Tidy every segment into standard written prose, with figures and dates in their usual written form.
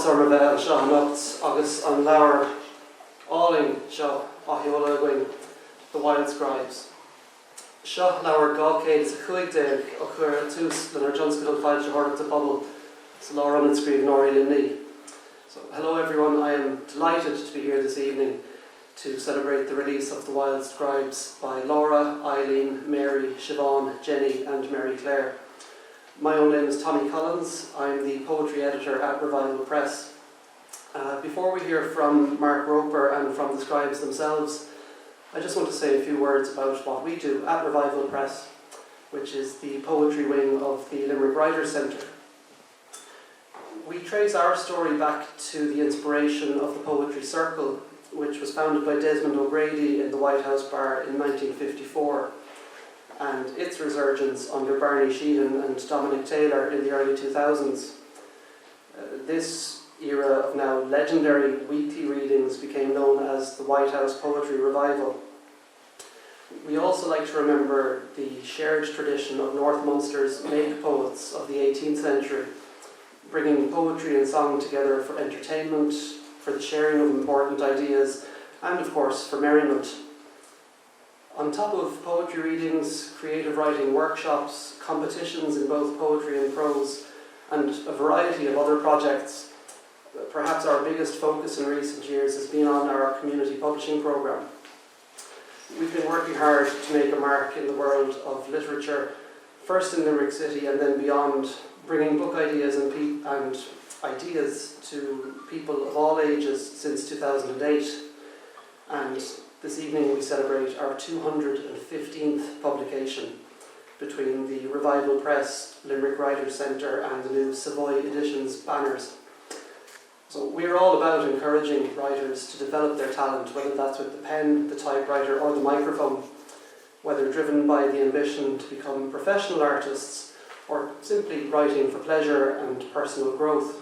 orm a bheith seo nuts agus an leabhar áling seo áthiola going the Wild Scribes. Seo leabhar gácéad is a chuig déag ó chuir tús lenar Johnscadal fáilte hordach de bubble sa láir an scríb Nóirí Linní. So hello everyone, I am delighted to be here this evening to celebrate the release of the Wild Scribes by Laura, Eileen, Mary, Siobhan, Jenny and Mary Claire. My own name is Tommy Collins. I'm the poetry editor at Revival Press. Before we hear from Mark Roper and from the scribes themselves, I just want to say a few words about what we do at Revival Press, which is the poetry wing of the Limerick Writers' Centre. We trace our story back to the inspiration of the Poetry Circle, which was founded by Desmond O'Grady in the White House Bar in 1954, and its resurgence under Barney Sheehan and Dominic Taylor in the early 2000s. This era of now legendary weekly readings became known as the White House Poetry Revival. We also like to remember the shared tradition of North Munster's make poets of the 18th century, bringing poetry and song together for entertainment, for the sharing of important ideas, and of course for merriment. On top of poetry readings, creative writing workshops, competitions in both poetry and prose, and a variety of other projects, perhaps our biggest focus in recent years has been on our community publishing programme. We've been working hard to make a mark in the world of literature, first in Limerick City and then beyond, bringing book ideas and ideas to people of all ages since 2008. And this evening we celebrate our 215th publication between the Revival Press, Limerick Writers' Centre and the new Savoy Editions banners. So we're all about encouraging writers to develop their talent, whether that's with the pen, the typewriter or the microphone, whether driven by the ambition to become professional artists or simply writing for pleasure and personal growth.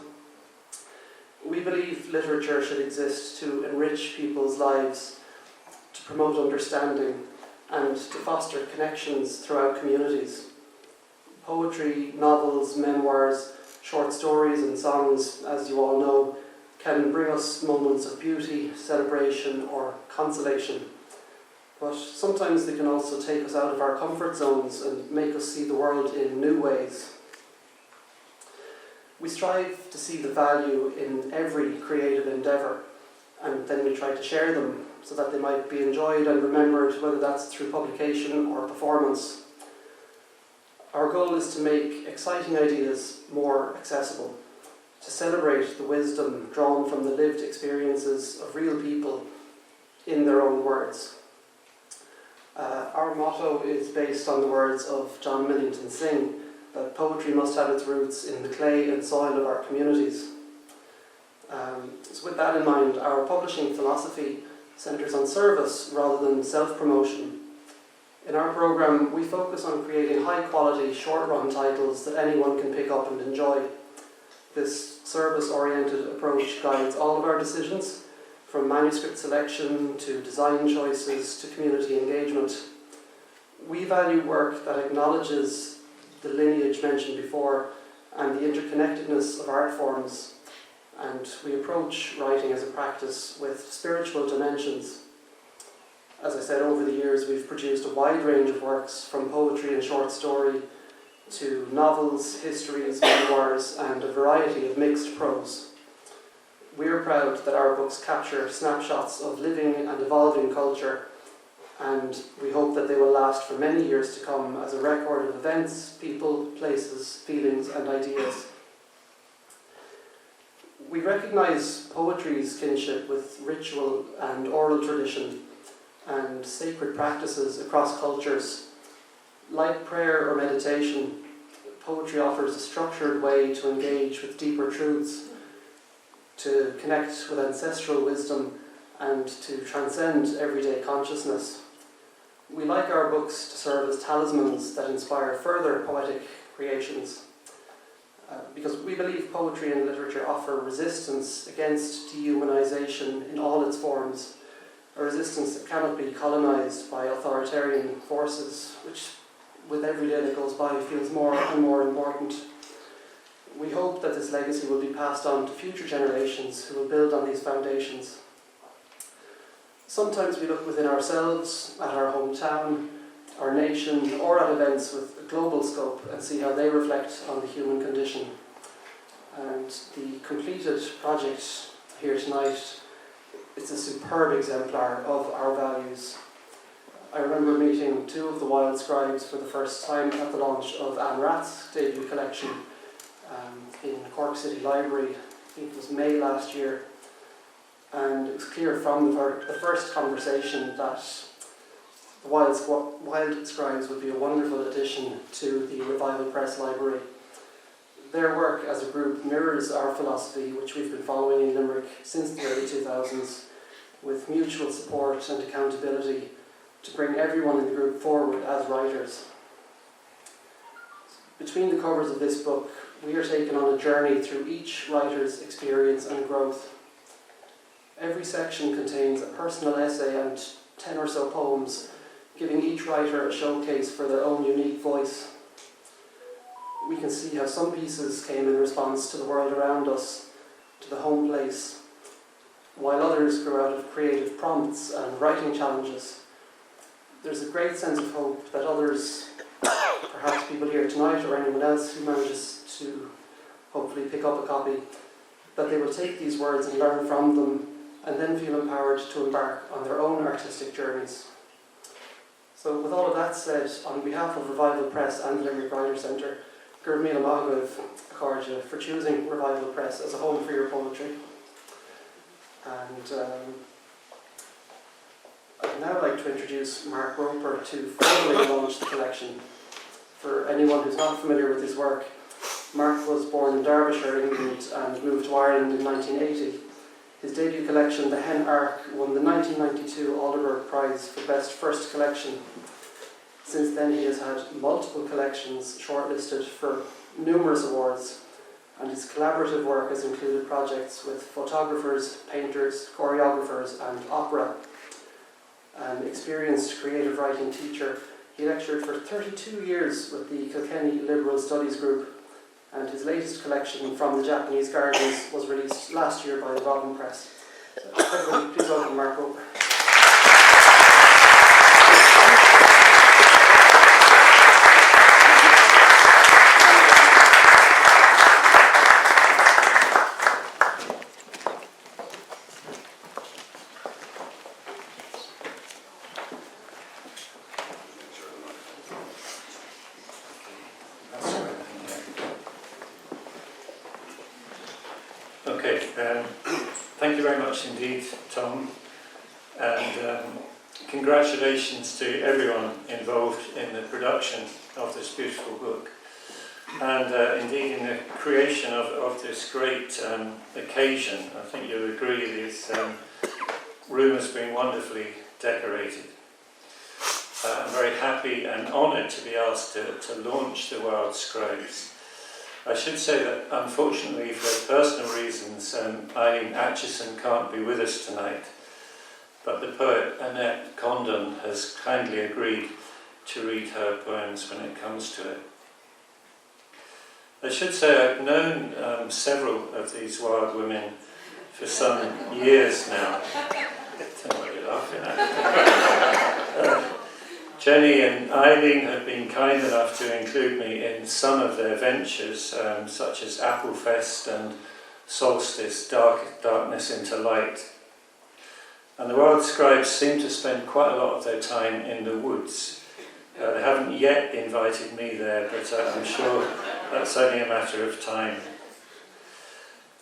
We believe literature should exist to enrich people's lives, to promote understanding and to foster connections throughout communities. Poetry, novels, memoirs, short stories and songs, as you all know, can bring us moments of beauty, celebration or consolation. But sometimes they can also take us out of our comfort zones and make us see the world in new ways. We strive to see the value in every creative endeavour, and then we try to share them so that they might be enjoyed and remembered, whether that's through publication or performance. Our goal is to make exciting ideas more accessible, to celebrate the wisdom drawn from the lived experiences of real people in their own words. Our motto is based on the words of John Millington Synge, that poetry must have its roots in the clay and soil of our communities. So with that in mind, our publishing philosophy centres on service rather than self-promotion. In our programme, we focus on creating high-quality, short-run titles that anyone can pick up and enjoy. This service-oriented approach guides all of our decisions, from manuscript selection to design choices to community engagement. We value work that acknowledges the lineage mentioned before and the interconnectedness of art forms, and we approach writing as a practice with spiritual dimensions. As I said, over the years we've produced a wide range of works, from poetry and short story to novels, histories, memoirs and a variety of mixed prose. We are proud that our books capture snapshots of living and evolving culture, and we hope that they will last for many years to come as a record of events, people, places, feelings and ideas. We recognise poetry's kinship with ritual and oral tradition and sacred practices across cultures. Like prayer or meditation, poetry offers a structured way to engage with deeper truths, to connect with ancestral wisdom and to transcend everyday consciousness. We like our books to serve as talismans that inspire further poetic creations, because we believe poetry and literature offer resistance against dehumanization in all its forms, a resistance that cannot be colonized by authoritarian forces, which with every day that goes by feels more and more important. We hope that this legacy will be passed on to future generations who will build on these foundations. Sometimes we look within ourselves, at our hometown, our nation, or at events with a global scope and see how they reflect on the human condition. And the completed project here tonight, it's a superb exemplar of our values. I remember meeting two of the Wild Scribes for the first time at the launch of Anne Rath's debut collection in Cork City Library. I think it was May last year. And it was clear from the first conversation that the Wild Scribes would be a wonderful addition to the Revival Press Library. Their work as a group mirrors our philosophy, which we've been following in Limerick since the early 2000s, with mutual support and accountability to bring everyone in the group forward as writers. Between the covers of this book, we are taken on a journey through each writer's experience and growth. Every section contains a personal essay and 10 or so poems, giving each writer a showcase for their own unique voice. We can see how some pieces came in response to the world around us, to the home place, while others grew out of creative prompts and writing challenges. There's a great sense of hope that others, perhaps people here tonight or anyone else who manages to hopefully pick up a copy, that they will take these words and learn from them and then feel empowered to embark on their own artistic journeys. So with all of that said, on behalf of Revival Press and the Limerick Writer Centre, Gurb Míle Maith Agáibh for choosing Revival Press as a home for your poetry. And I'd now like to introduce Mark Roper to formally launch the collection. For anyone who's not familiar with his work, Mark was born in Derbyshire, England, and moved to Ireland in 1980. His debut collection, The Hen Ark, won the 1992 Alderburgh Prize for Best First Collection. Since then he has had multiple collections shortlisted for numerous awards, and his collaborative work has included projects with photographers, painters, choreographers and opera. An experienced creative writing teacher, he lectured for 32 years with the Kilkenny Liberal Studies Group, and his latest collection, From the Japanese Gardens, was released last year by the Robin Press. So everybody, please welcome Mark Roper. Thank you very much indeed, Tom, and congratulations to everyone involved in the production of this beautiful book, and indeed in the creation of this great occasion. I think you'll agree this room has been wonderfully decorated. I'm very happy and honoured to be asked to launch the Wild Scribes. I should say that unfortunately for personal reasons Eileen Atchison can't be with us tonight, but the poet Annette Condon has kindly agreed to read her poems when it comes to it. I should say I've known several of these wild women for some years now. I don't know what you're laughing at. Jenny and Eileen have been kind enough to include me in some of their ventures, such as Applefest and Solstice, Darkness into Light. And the Wild Scribes seem to spend quite a lot of their time in the woods. They haven't yet invited me there, but I'm sure that's only a matter of time.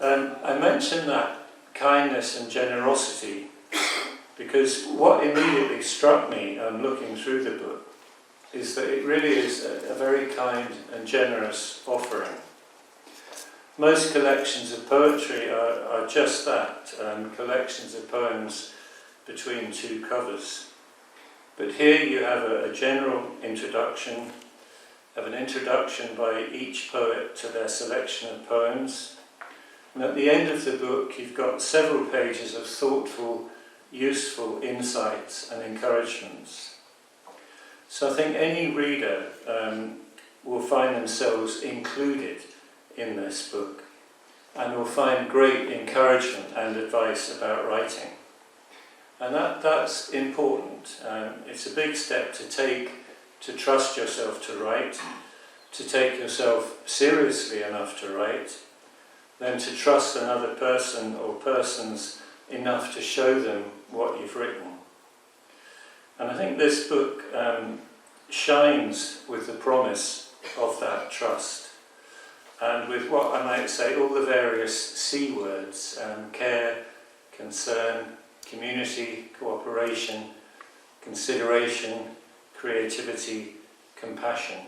I mention that kindness and generosity because what immediately struck me looking through the book is that it really is a very kind and generous offering. Most collections of poetry are just that, collections of poems between two covers. But here you have a general introduction, have an introduction by each poet to their selection of poems. And at the end of the book you've got several pages of thoughtful, useful insights and encouragements. So I think any reader will find themselves included in this book, and will find great encouragement and advice about writing. And that's important. It's a big step to take, to trust yourself to write, to take yourself seriously enough to write, then to trust another person or persons enough to show them what you've written. And I think this book shines with the promise of that trust, and with what I might say all the various C words: care, concern, community, cooperation, consideration, creativity, compassion.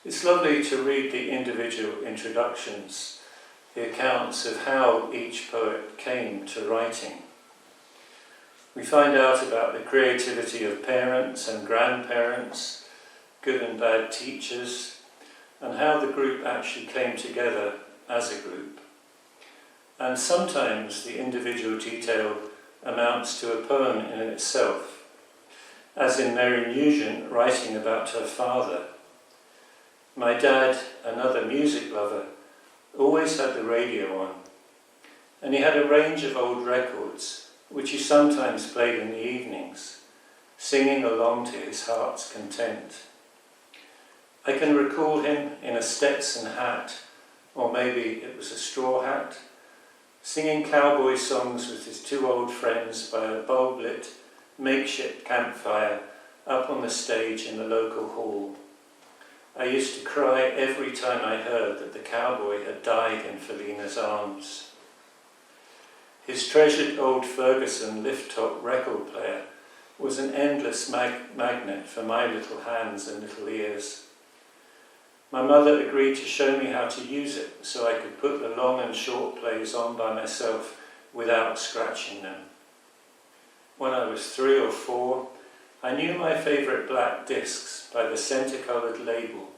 It's lovely to read the individual introductions, the accounts of how each poet came to writing. We find out about the creativity of parents and grandparents, good and bad teachers, and how the group actually came together as a group. And sometimes the individual detail amounts to a poem in itself, as in Mary Nugent writing about her father. My dad, another music lover, always had the radio on, and he had a range of old records, which he sometimes played in the evenings, singing along to his heart's content. I can recall him in a Stetson hat, or maybe it was a straw hat, singing cowboy songs with his two old friends by a bulb-lit makeshift campfire up on the stage in the local hall. I used to cry every time I heard that the cowboy had died in Felina's arms. His treasured old Ferguson lift-top record player was an endless magnet for my little hands and little ears. My mother agreed to show me how to use it so I could put the long and short plays on by myself without scratching them. When I was 3 or 4, I knew my favourite black discs by the centre-coloured label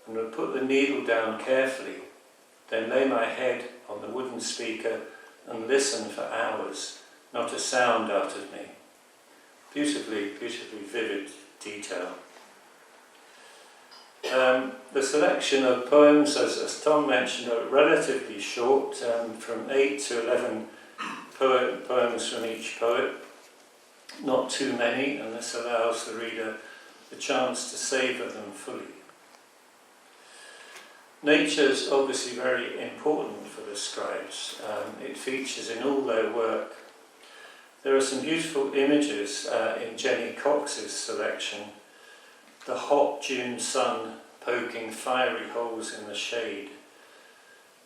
and would put the needle down carefully, then lay my head on the wooden speaker and listen for hours, not a sound out of me. Beautifully, beautifully vivid detail. The selection of poems, as Tom mentioned, are relatively short, from 8 to 11 poems from each poet. Not too many, and this allows the reader the chance to savour them fully. Nature is obviously very important for the scribes. It features in all their work. There are some beautiful images in Jenny Cox's selection. The hot June sun poking fiery holes in the shade.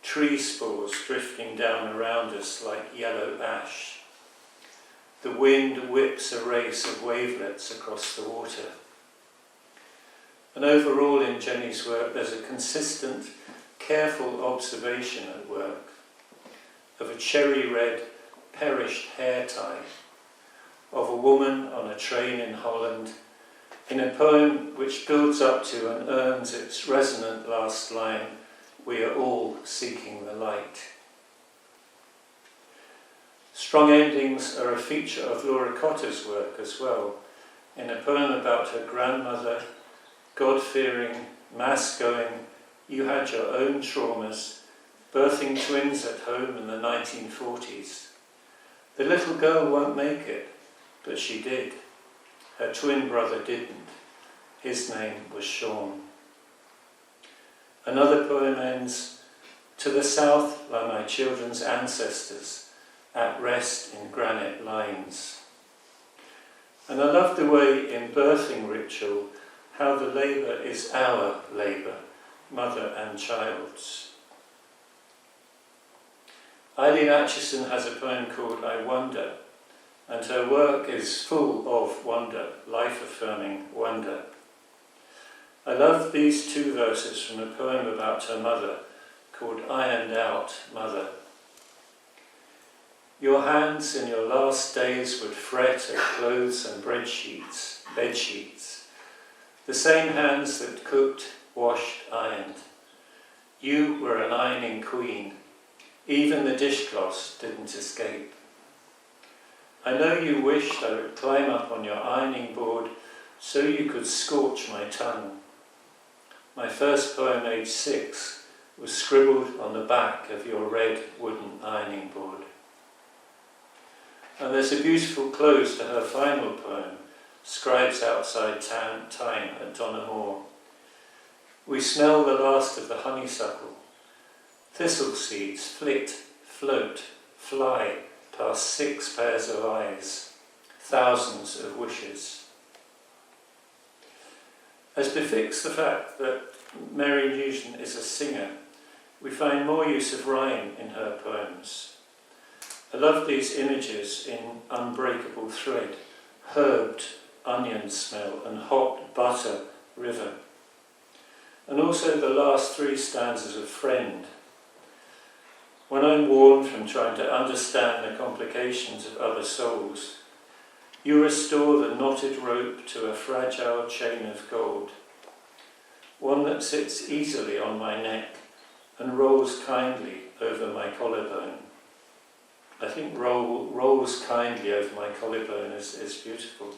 Tree spores drifting down around us like yellow ash. The wind whips a race of wavelets across the water. And overall in Jenny's work there's a consistent, careful observation at work of a cherry red, perished hair tie, of a woman on a train in Holland, in a poem which builds up to and earns its resonant last line, "We are all seeking the light." Strong endings are a feature of Laura Cotter's work as well, in a poem about her grandmother, God-fearing, mass-going, you had your own traumas, birthing twins at home in the 1940s. The little girl won't make it, but she did. Her twin brother didn't. His name was Sean. Another poem ends, "To the south lie my children's ancestors, at rest in granite lines." And I love the way in birthing ritual how the labour is our labour, mother and child's. Eileen Acheson has a poem called I Wonder, and her work is full of wonder, life-affirming wonder. I love these 2 verses from a poem about her mother called Ironed Out Mother. Your hands in your last days would fret at clothes and bed sheets, the same hands that cooked, washed, ironed. You were an ironing queen. Even the dishcloths didn't escape. I know you wished I would climb up on your ironing board so you could scorch my tongue. My first poem, aged 6, was scribbled on the back of your red wooden ironing board. And there's a beautiful close to her final poem, Scribes Outside Time at Donaghmore. We smell the last of the honeysuckle. Thistle seeds flit, float, fly past 6 pairs of eyes, thousands of wishes. As befits the fact that Mary Nugent is a singer, we find more use of rhyme in her poems. I love these images in unbreakable thread, herbed onion smell and hot butter river. And also the last 3 stanzas of Friend. When I'm worn from trying to understand the complications of other souls, you restore the knotted rope to a fragile chain of gold, one that sits easily on my neck and rolls kindly over my collarbone. I think rolls kindly over my collarbone is beautiful.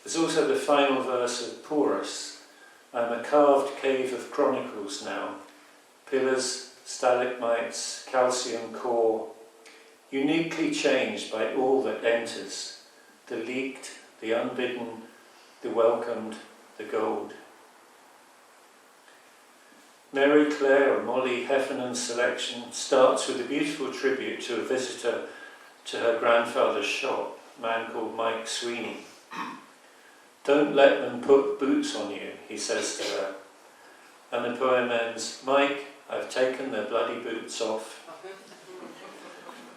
There's also the final verse of Porus. I'm a carved cave of chronicles now, pillars, stalagmites, calcium core, uniquely changed by all that enters, the leaked, the unbidden, the welcomed, the gold. Mary Clare or Molly Heffernan's selection starts with a beautiful tribute to a visitor to her grandfather's shop, a man called Mike Sweeney. Don't let them put boots on you, he says to her. And the poem ends, Mike, I've taken their bloody boots off.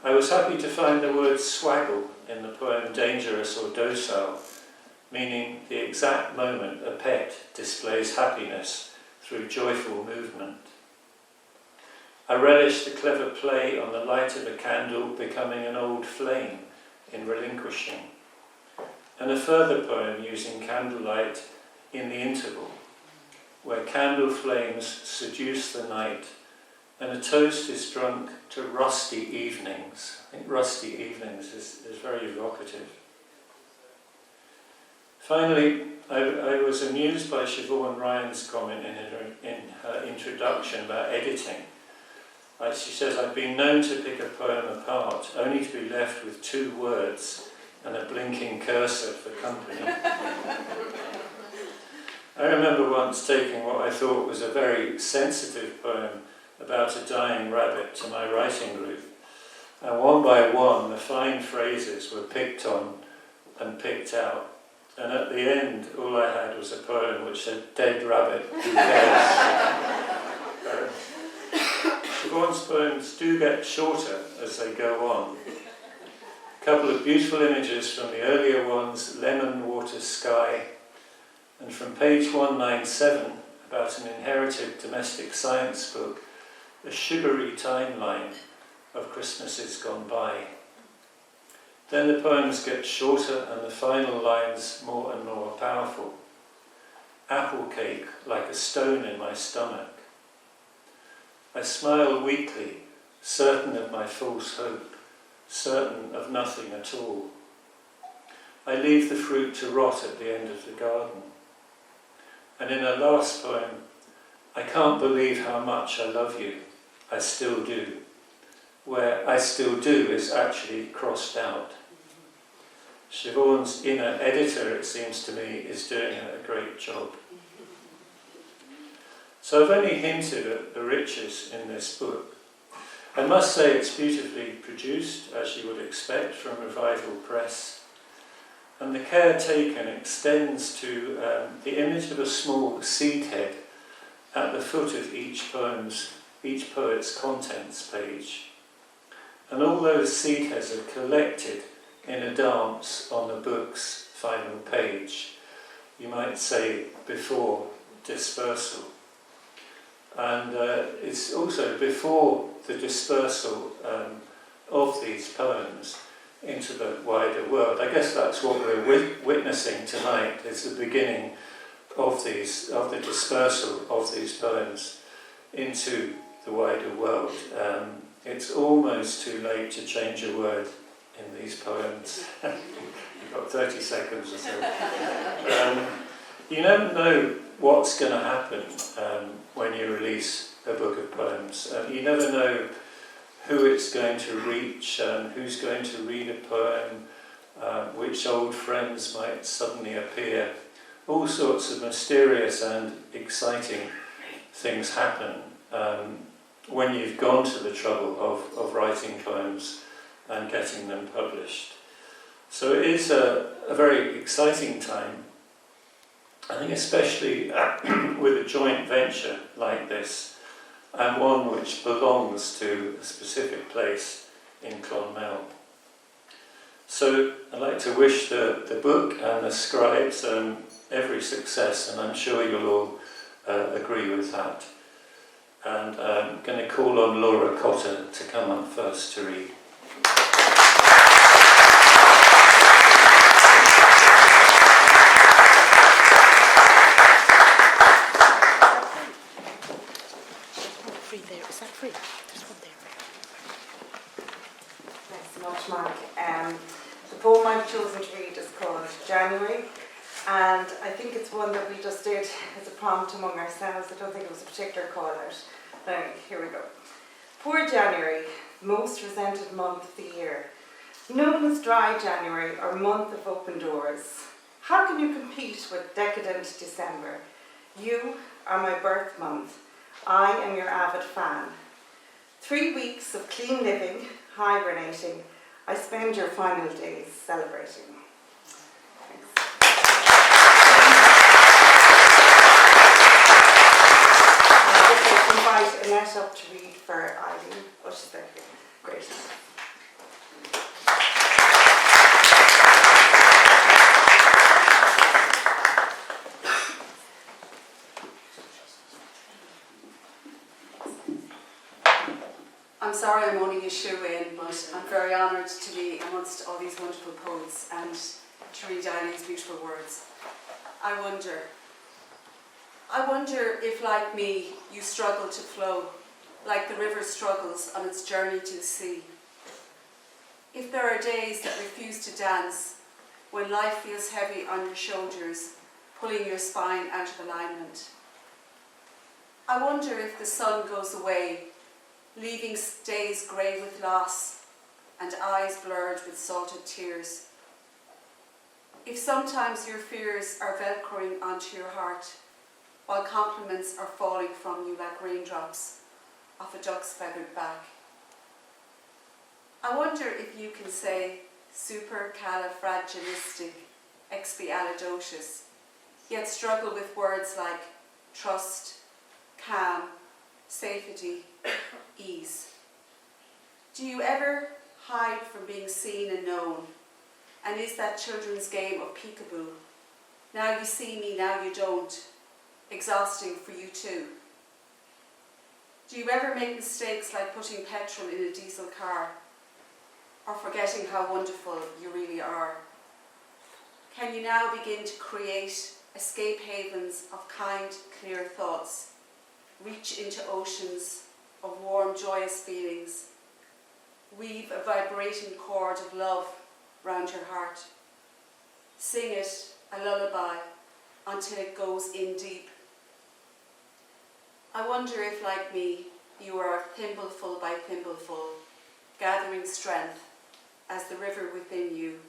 I was happy to find the word swaggle in the poem Dangerous or Docile, meaning the exact moment a pet displays happiness through joyful movement. I relish the clever play on the light of a candle becoming an old flame in relinquishing, and a further poem using candlelight in the interval, where candle flames seduce the night and a toast is drunk to rusty evenings. I think rusty evenings is very evocative. Finally, I was amused by Siobhan Ryan's comment in her introduction about editing. She says, I've been known to pick a poem apart, only to be left with 2 words and a blinking cursor for company. I remember once taking what I thought was a very sensitive poem about a dying rabbit to my writing group, and one by one the fine phrases were picked on and picked out, and at the end all I had was a poem which said, dead rabbit, who cares? Siobhan's poems do get shorter as they go on. A couple of beautiful images from the earlier ones, Lemon Water Sky, and from page 197, about an inherited domestic science book, a sugary timeline of Christmases gone by. Then the poems get shorter and the final lines more and more powerful. Apple cake like a stone in my stomach. I smile weakly, certain of my false hope, certain of nothing at all. I leave the fruit to rot at the end of the garden. And in her last poem, I can't believe how much I love you, I still do, where I still do is actually crossed out. Siobhan's inner editor, it seems to me, is doing a great job. So I've only hinted at the riches in this book. I must say it's beautifully produced, as you would expect from Revival Press. And the care taken extends to the image of a small seed head at the foot of each poet's contents page. And all those seed heads are collected in a dance on the book's final page. You might say before dispersal. And it's also before the dispersal of these poems into the wider world. I guess that's what we're witnessing tonight, is the beginning of the dispersal of these poems into the wider world. It's almost too late to change a word in these poems. You've got 30 seconds or so. You never know what's going to happen when you release a book of poems. You never know who it's going to reach, who's going to read a poem, which old friends might suddenly appear. All sorts of mysterious and exciting things happen when you've gone to the trouble of writing poems and getting them published. So it is a very exciting time. I think especially with a joint venture like this, and one which belongs to a specific place in Clonmel. So I'd like to wish the book and the scribes every success, and I'm sure you'll all agree with that. And I'm going to call on Laura Cotter to come up first to read. Free there. Is that free? There's one there. Thanks so much, Mark. The poem I've chosen to read is called January, and I think it's one that we just did as a prompt among ourselves. I don't think it was a particular call out. But anyway, here we go. Poor January, most resented month of the year. Known as dry January or month of open doors. How can you compete with decadent December? You are my birth month. I am your avid fan. 3 weeks of clean living, hibernating. I spend your final days celebrating. Thanks. I'd invite Annette up to read for Eileen. Oh, she's there. Great. I'm sorry I'm only a shoe-in, but I'm very honoured to be amongst all these wonderful poets and to read Eileen's beautiful words. I wonder if, like me, you struggle to flow, like the river struggles on its journey to the sea. If there are days that refuse to dance, when life feels heavy on your shoulders, pulling your spine out of alignment. I wonder if the sun goes away, leaving days grey with loss and eyes blurred with salted tears. If sometimes your fears are velcroing onto your heart, while compliments are falling from you like raindrops off a duck's feathered back. I wonder if you can say supercalifragilisticexpialidocious, yet struggle with words like trust, calm, safety, ease. Do you ever hide from being seen and known? And is that children's game of peekaboo? Now you see me, now you don't. Exhausting for you too. Do you ever make mistakes like putting petrol in a diesel car? Or forgetting how wonderful you really are? Can you now begin to create escape havens of kind, clear thoughts? Reach into oceans of warm, joyous feelings. Weave a vibrating cord of love round your heart. Sing it a lullaby until it goes in deep. I wonder if, like me, you are thimbleful by thimbleful, gathering strength as the river within you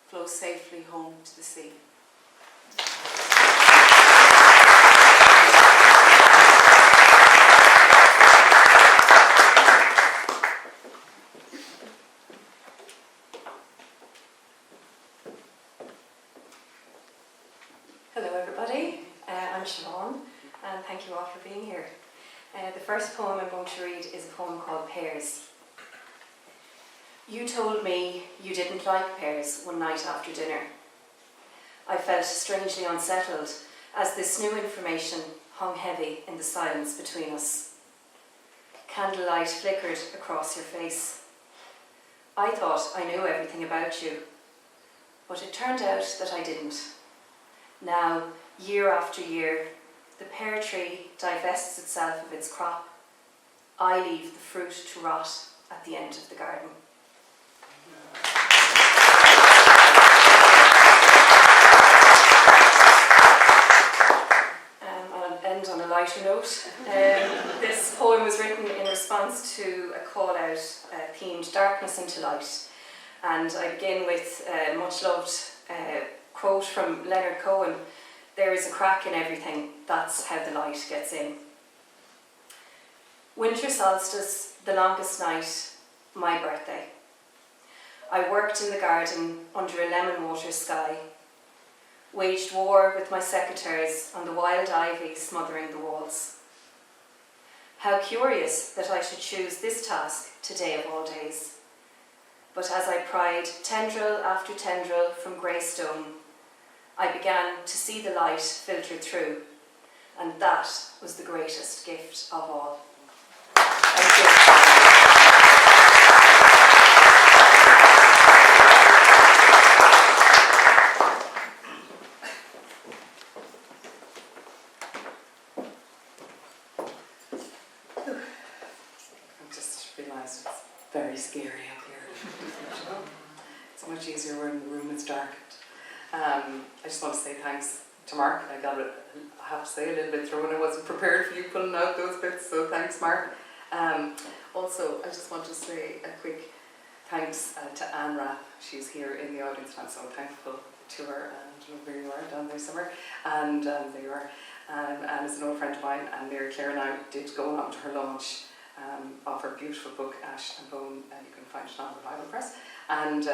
flows safely home to the sea. Hello everybody, I'm Siobhan and thank you all for being here. The first poem I'm going to read is a poem called Pears. You told me you didn't like pears one night after dinner. I felt strangely unsettled as this new information hung heavy in the silence between us. Candlelight flickered across your face. I thought I knew everything about you, but it turned out that I didn't. Now, year after year, the pear tree divests itself of its crop. I leave the fruit to rot at the end of the garden. response to a call out themed Darkness into Light. And I begin with a much loved quote from Leonard Cohen: "There is a crack in everything, that's how the light gets in." Winter solstice, the longest night, my birthday. I worked in the garden under a lemon water sky, waged war with my secateurs on the wild ivy smothering the walls. How curious that I should choose this task today of all days. But as I pried tendril after tendril from grey stone, I began to see the light filter through, and that was the greatest gift of all. Thank you. I just realised it's very scary up here. It's much easier when the room is darkened. I just want to say thanks to Mark. I have to say, a little bit thrown. I wasn't prepared for you pulling out those bits, so thanks, Mark. Also, I just want to say a quick thanks to Anne Rath. She's here in the audience, and I'm so thankful to her, and where you are down there somewhere. And there you are. Anne is an old friend of mine, and Mary Claire and I did go on to her launch of her beautiful book, Ash and Bone, and you can find it on Revival Press, and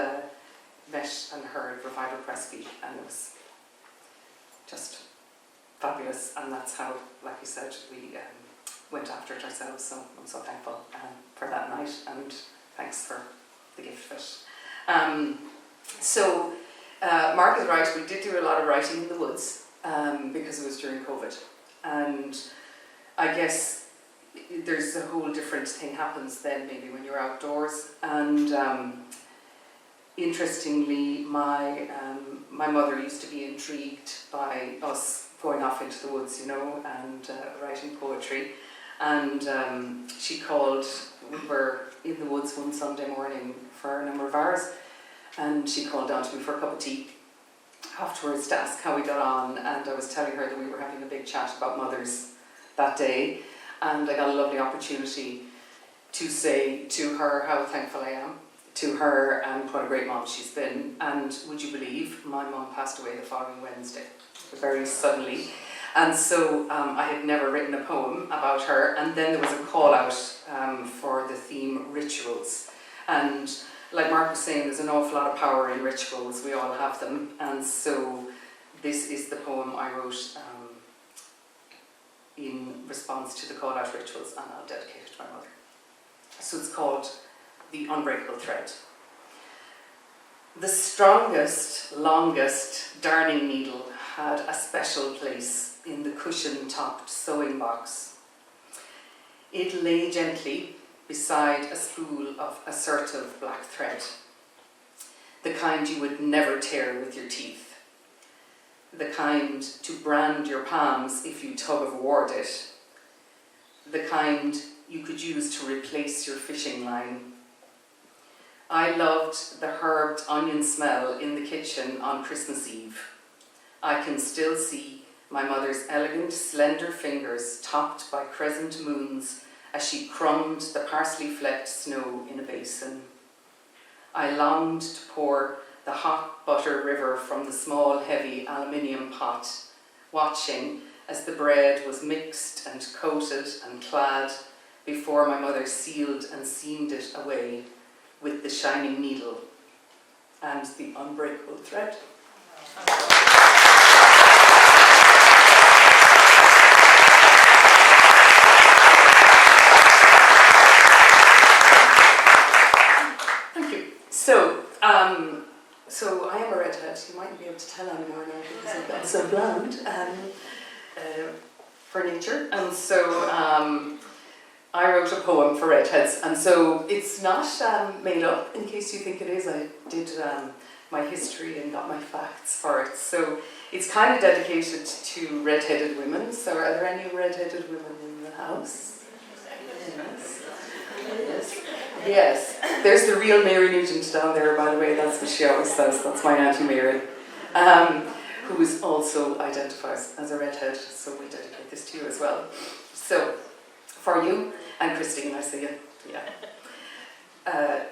met and heard Revival Press speak, and it was just fabulous. And that's how, like you said, we went after it ourselves, so I'm so thankful for that night, and thanks for the gift of it. So Mark is right, we did do a lot of writing in the woods because it was during COVID, and I guess there's a whole different thing happens then maybe when you're outdoors. And interestingly, my mother used to be intrigued by us going off into the woods, you know, and writing poetry. And she called, we were in the woods one Sunday morning for a number of hours, and she called down to me for a cup of tea afterwards to ask how we got on, and I was telling her that we were having a big chat about mothers that day, and I got a lovely opportunity to say to her how thankful I am to her and what a great mom she's been. And would you believe, my mom passed away the following Wednesday, very suddenly. And so I had never written a poem about her, and then there was a call out for the theme rituals. And like Mark was saying, there's an awful lot of power in rituals, we all have them, and so this is the poem I wrote in response to the call out rituals, and I'll dedicate it to my mother. So it's called The Unbreakable Thread. The strongest, longest darning needle had a special place in the cushion-topped sewing box. It lay gently beside a spool of assertive black thread, the kind you would never tear with your teeth, the kind to brand your palms if you tug-of-warred it, the kind you could use to replace your fishing line. I loved the herbed onion smell in the kitchen on Christmas Eve. I can still see my mother's elegant, slender fingers topped by crescent moons as she crumbed the parsley-flecked snow in a basin. I longed to pour the hot butter river from the small, heavy aluminium pot, watching as the bread was mixed and coated and clad before my mother sealed and seamed it away with the shining needle and the unbreakable thread. Thank you. So I am a redhead. You mightn't be able to tell anymore now because I've got so blonde for nature. And so I wrote a poem for redheads, and so it's not made up, in case you think it is. I did my history and got my facts for it. So it's kind of dedicated to redheaded women. So are there any redheaded women in the house? Yes. Yes. Yes. There's the real Mary Nugent down there, by the way. That's what she always says. That's my Auntie Mary, who is also identifies as a redhead. So we dedicate this to you as well. So, for you, And Christine, I see you. Yeah.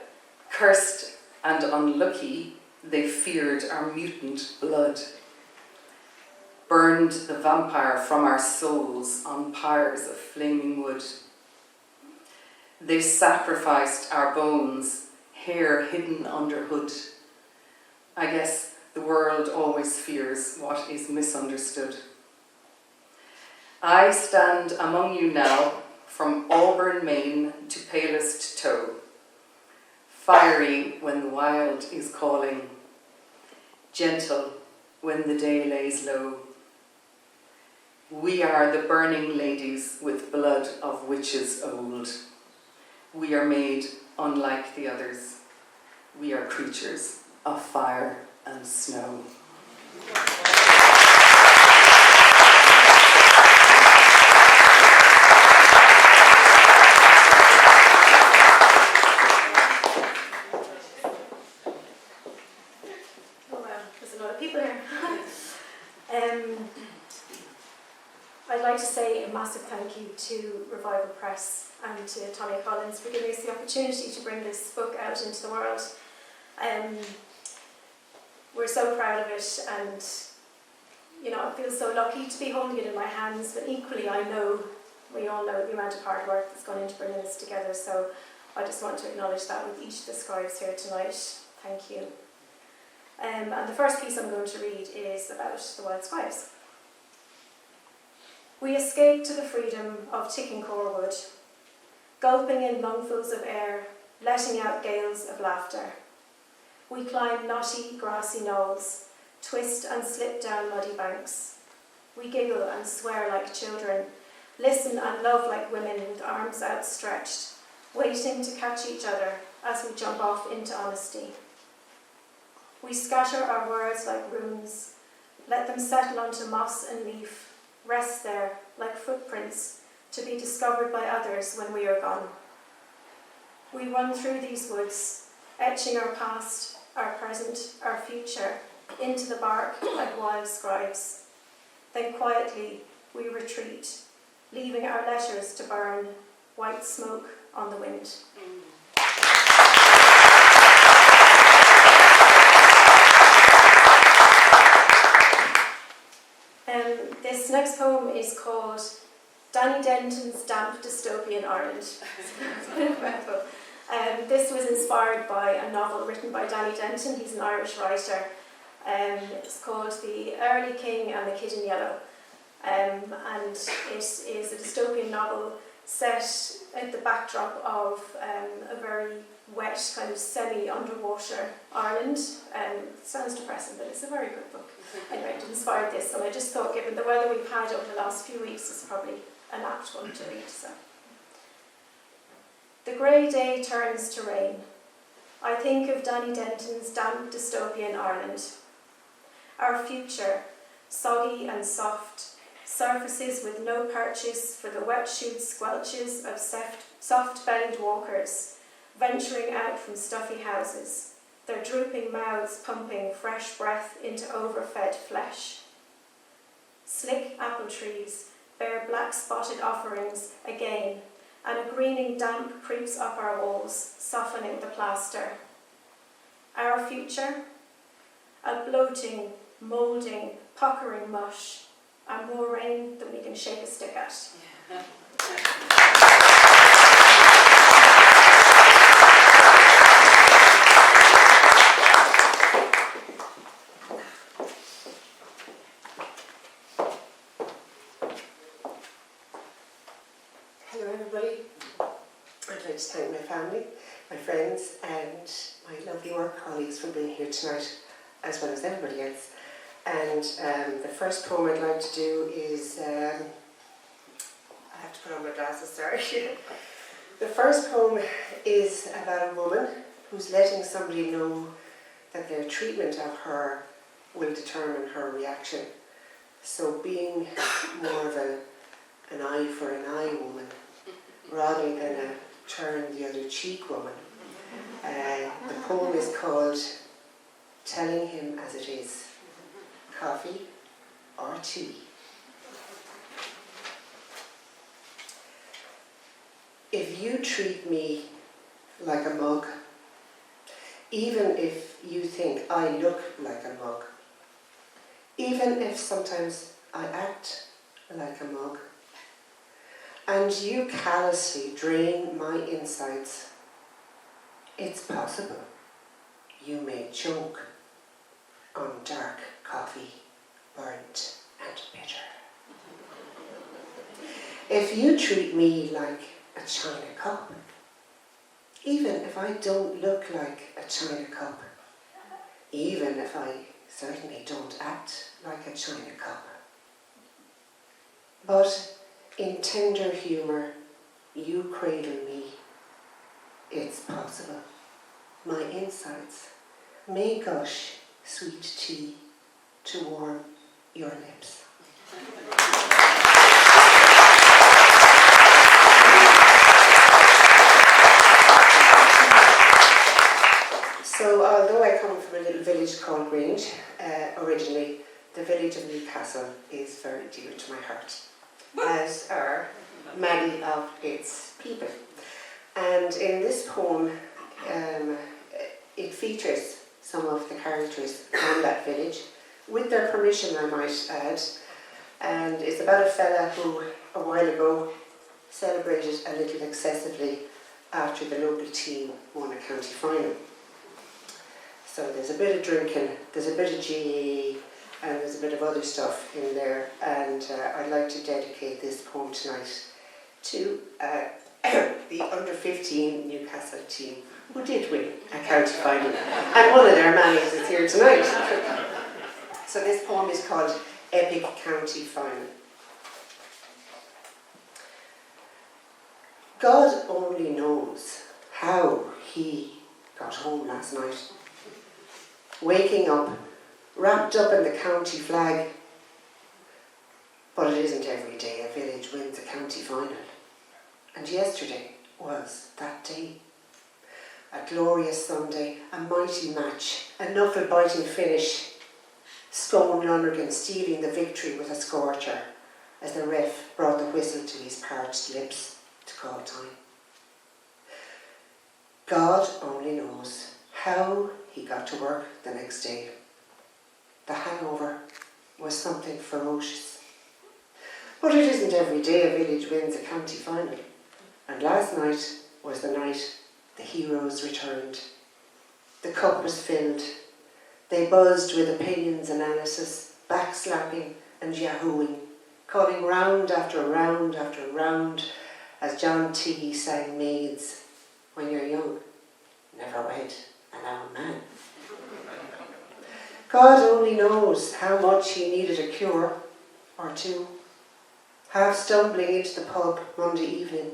Cursed and unlucky, they feared our mutant blood. Burned the vampire from our souls on pyres of flaming wood. They sacrificed our bones, hair hidden under hood. I guess the world always fears what is misunderstood. I stand among you now, from Auburn, Maine to palest toe, fiery when the wild is calling, gentle when the day lays low. We are the burning ladies with blood of witches old. We are made unlike the others. We are creatures of fire and snow. Oh wow, there's a lot of people here. I'd like to say a massive thank you to Revival Press and to Tommy Collins for giving us the opportunity to bring this book out into the world. We're so proud of it, and I feel so lucky to be holding it in my hands, but equally we all know the amount of hard work that's gone into bringing this together, so I just want to acknowledge that with each of the scribes here tonight. Thank you. And the first piece I'm going to read is about the Wild Scribes. We escape to the freedom of ticking Corwood, gulping in lungfuls of air, letting out gales of laughter. We climb knotty, grassy knolls, twist and slip down muddy banks. We giggle and swear like children, listen and love like women with arms outstretched, waiting to catch each other as we jump off into honesty. We scatter our words like runes, let them settle onto moss and leaf, rest there like footprints to be discovered by others when we are gone. We run through these woods, etching our past, our present, our future into the bark like wild scribes. Then quietly we retreat, leaving our letters to burn, white smoke on the wind. This next poem is called Danny Denton's Damp Dystopian Ireland. It's a bit of a mouthful. This was inspired by a novel written by Danny Denton. He's an Irish writer. It's called The Early King and the Kid in Yellow. And it is a dystopian novel set at the backdrop of a very wet, kind of semi-underwater Ireland. It sounds depressing, but it's a very good book. Anyway, it inspired this, and I just thought, given the weather we've had over the last few weeks, it's probably an apt one to read. So, the grey day turns to rain. I think of Danny Denton's damp dystopian Ireland. Our future, soggy and soft, surfaces with no purchase for the wet-shoed squelches of soft-bellied walkers, venturing out from stuffy houses, their drooping mouths pumping fresh breath into overfed flesh. Slick apple trees bear black-spotted offerings again, and a greening damp creeps up our walls, softening the plaster. Our future? A bloating, moulding, puckering mush, and more rain than we can shake a stick at. Hello everybody. I'd like to thank my family, my friends and my lovely work colleagues for being here tonight, as well as everybody else. And the first poem I'd like to do is, I have to put on my glasses, sorry. The first poem is about a woman who's letting somebody know that their treatment of her will determine her reaction. So being more of an eye for an eye woman, rather than a turn the other cheek woman. The poem is called Telling Him As It Is. Coffee or tea? you treat me like a mug, even if you think I look like a mug, even if sometimes I act like a mug, and you callously drain my insides, it's possible you may choke on dark coffee, burnt and bitter. If you treat me like a china cup, even if I don't look like a china cup, even if I certainly don't act like a china cup, but in tender humour you cradle me, it's possible my insides may gush sweet tea to warm your lips. So although I come from a little village called Grange, originally the village of Newcastle is very dear to my heart, as are many of its people. And in this poem, it features some of the characters from that village, with their permission I might add, and it's about a fella who a while ago celebrated a little excessively after the local team won a county final. So there's a bit of drinking, there's a bit of GAE, and there's a bit of other stuff in there, and I'd like to dedicate this poem tonight to the under-15 Newcastle team who did win a county final, and one of their managers is here tonight. So this poem is called Epic County Final. God only knows how he got home last night, waking up, wrapped up in the county flag. But it isn't every day a village wins a county final. And yesterday was that day. A glorious Sunday, a mighty match, a knuckle-biting finish. Scone Lonergan stealing the victory with a scorcher as the ref brought the whistle to his parched lips to call time. God only knows how he got to work the next day. The hangover was something ferocious. But it isn't every day a village wins a county final. And last night was the night the heroes returned. The cup was filled. They buzzed with opinions, analysis, backslapping and yahooing, calling round after round after round as John T sang Maids. When you're young, never wed an old man. God only knows how much he needed a cure or two, half stumbling into the pub Monday evening.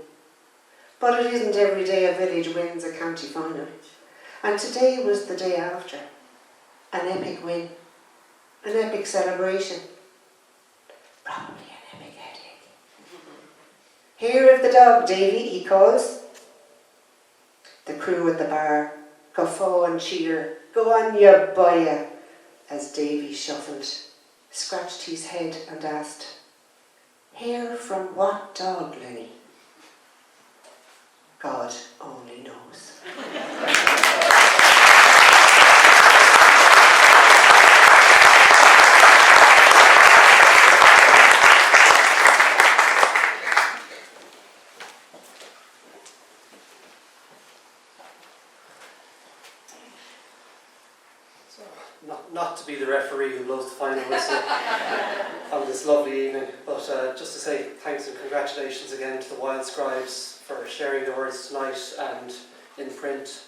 But it isn't every day a village wins a county final. And today was the day after. An epic win. An epic celebration. Probably an epic headache. Hear of the dog, Davy, he calls. The crew at the bar guffaw and cheer. Go on, you boya. As Davy shuffled, scratched his head and asked, "Hair from what dog, Lenny?" God only knows. Not to be the referee who blows the final whistle on this lovely evening, but just to say thanks and congratulations again to the Wild Scribes for sharing their words tonight and in print.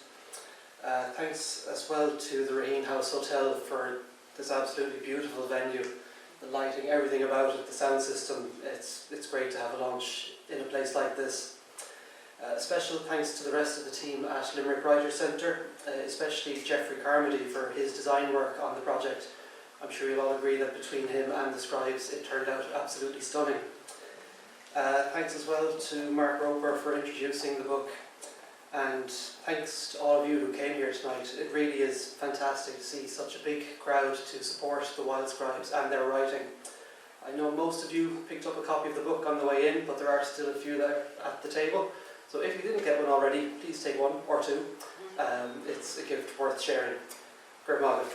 Thanks as well to the Raheen House Hotel for this absolutely beautiful venue, the lighting, everything about it, the sound system. It's great to have a lunch in a place like this. Special thanks to the rest of the team at Limerick Writer Centre, especially Jeffrey Carmody for his design work on the project. I'm sure you'll all agree that between him and the scribes it turned out absolutely stunning. Thanks as well to Mark Roper for introducing the book, and thanks to all of you who came here tonight. It really is fantastic to see such a big crowd to support the Wild Scribes and their writing. I know most of you picked up a copy of the book on the way in, but there are still a few there at the table. So if you didn't get one already, please take one or two. It's a gift worth sharing. Good morning.